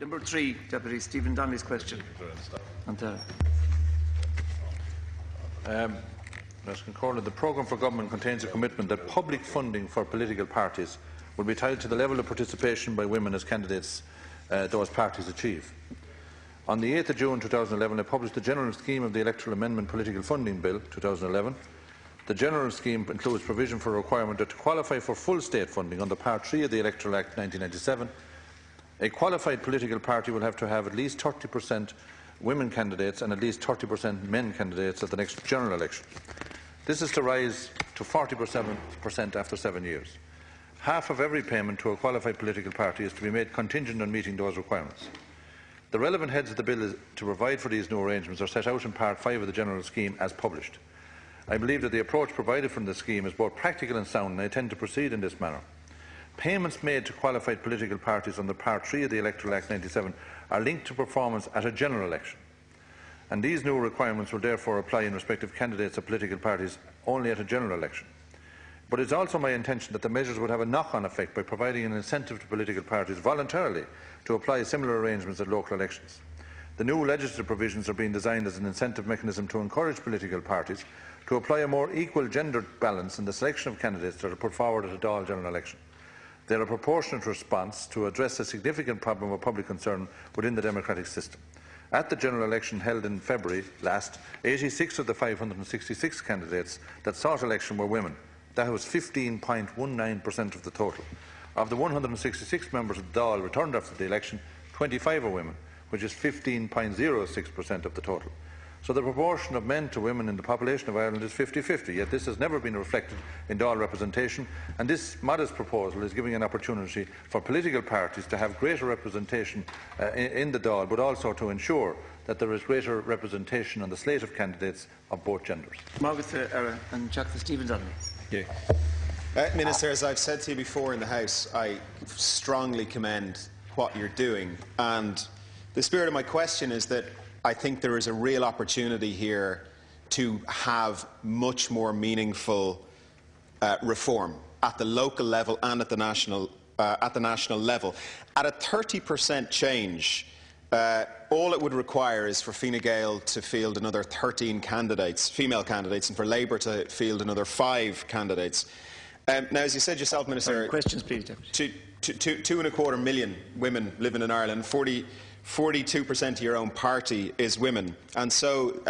Number 3, Deputy Stephen Donnelly's question. The programme for government contains a commitment that public funding for political parties will be tied to the level of participation by women as candidates those parties achieve. On the 8th of June 2011, I published the General Scheme of the Electoral Amendment Political Funding Bill 2011. The General Scheme includes provision for a requirement that to qualify for full state funding under Part 3 of the Electoral Act 1997, a qualified political party will have to have at least 30% women candidates and at least 30% men candidates at the next general election. This is to rise to 40% after 7 years. Half of every payment to a qualified political party is to be made contingent on meeting those requirements. The relevant heads of the bill to provide for these new arrangements are set out in Part 5 of the General Scheme as published. I believe that the approach provided from the scheme is both practical and sound, and I intend to proceed in this manner. Payments made to qualified political parties under Part 3 of the Electoral Act 1997 are linked to performance at a general election, and these new requirements will therefore apply in respect of candidates of political parties only at a general election. But it is also my intention that the measures would have a knock-on effect by providing an incentive to political parties voluntarily to apply similar arrangements at local elections. The new legislative provisions are being designed as an incentive mechanism to encourage political parties to apply a more equal gender balance in the selection of candidates that are put forward at a Dáil general election. They are a proportionate response to address a significant problem of public concern within the democratic system. At the general election held in February last, 86 of the 566 candidates that sought election were women. That was 15.19% of the total. Of the 166 members of the Dáil returned after the election, 25 are women, which is 15.06% of the total. So the proportion of men to women in the population of Ireland is 50-50, yet this has never been reflected in Dáil representation, and this modest proposal is giving an opportunity for political parties to have greater representation in the Dáil, but also to ensure that there is greater representation on the slate of candidates of both genders. And Jack Stephen Donnelly. Yeah. Minister, as I've said to you before in the House, I strongly commend what you're doing, and the spirit of my question is that I think there is a real opportunity here to have much more meaningful reform at the local level and at the national level. At a 30% change, all it would require is for Fine Gael to field another 13 candidates, female candidates, and for Labour to field another 5 candidates. Now, as you said yourself, Minister, questions, please, Deputy. 2.25 million women living in Ireland. 42% of your own party is women. And so,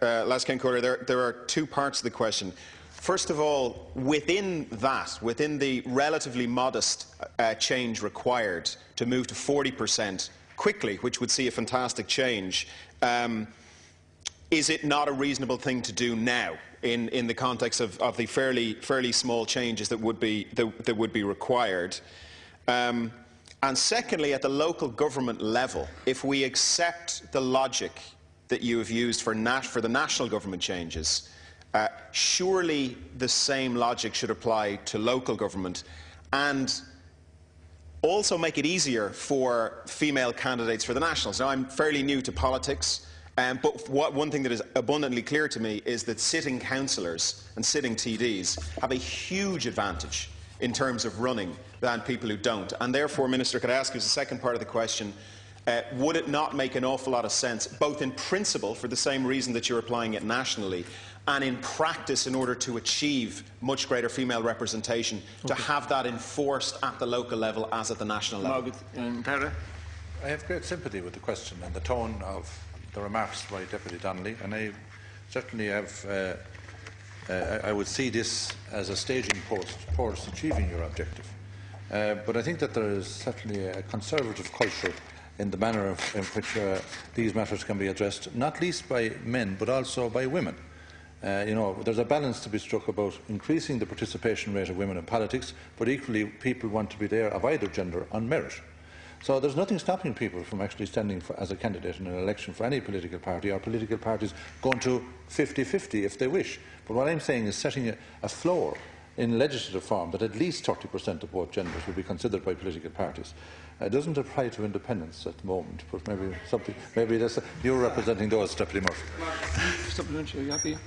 last Quarter, there are 2 parts of the question. First of all, within the relatively modest change required to move to 40% quickly, which would see a fantastic change, is it not a reasonable thing to do now in the context of the fairly small changes that would be required? And secondly, at the local government level, if we accept the logic that you have used for the national government changes, surely the same logic should apply to local government, and also make it easier for female candidates for the nationals. Now, I'm fairly new to politics, but one thing that is abundantly clear to me is that sitting councillors and sitting TDs have a huge advantage in terms of running than people who don't. And therefore, Minister, could I ask you as a second part of the question, would it not make an awful lot of sense, both in principle, for the same reason that you're applying it nationally, and in practice, in order to achieve much greater female representation, to have that enforced at the local level as at the national level? I have great sympathy with the question and the tone of the remarks by Deputy Donnelly, and I certainly have I would see this as a staging post towards achieving your objective. But I think that there is certainly a conservative culture in the manner in which these matters can be addressed, not least by men, but also by women. There's a balance to be struck about increasing the participation rate of women in politics, but equally people want to be there of either gender on merit. So there's nothing stopping people from actually standing as a candidate in an election for any political party, or political parties going to 50-50 if they wish. But what I'm saying is setting a floor in legislative form that at least 30% of both genders will be considered by political parties. It doesn't apply to independents at the moment, but maybe that's you're representing those, Deputy Murphy. Supplementary, are you happy?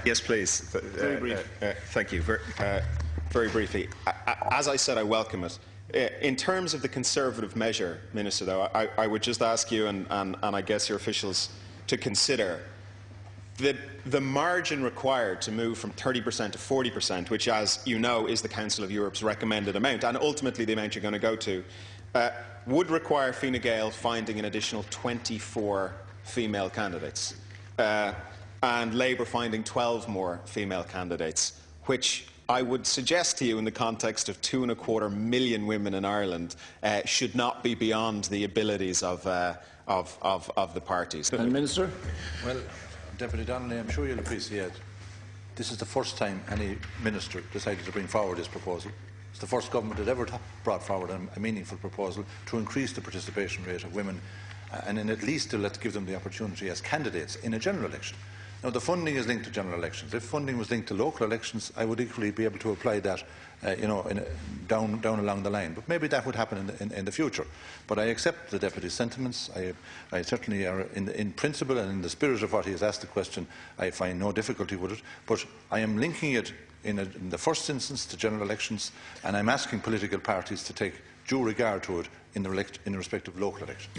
Yes, please. Very brief. Thank you. Very briefly. As I said, I welcome it. In terms of the Conservative measure, Minister, though, I would just ask you, and I guess your officials, to consider the margin required to move from 30% to 40%, which, as you know, is the Council of Europe's recommended amount, and ultimately the amount you're going to go to, would require Fine Gael finding an additional 24 female candidates, and Labour finding 12 more female candidates, which I would suggest to you, in the context of 2.25 million women in Ireland, should not be beyond the abilities of the parties. And Minister? Well, Deputy Donnelly, I'm sure you'll appreciate this is the first time any minister decided to bring forward this proposal. It's the first government that ever brought forward a meaningful proposal to increase the participation rate of women, and at least to give them the opportunity as candidates in a general election. Now, the funding is linked to general elections. If funding was linked to local elections, I would equally be able to apply that down along the line. But maybe that would happen in the future. But I accept the Deputy's sentiments. I certainly are, in principle and in the spirit of what he has asked the question, I find no difficulty with it. But I am linking it in the first instance to general elections, and I'm asking political parties to take due regard to it in respect of local elections.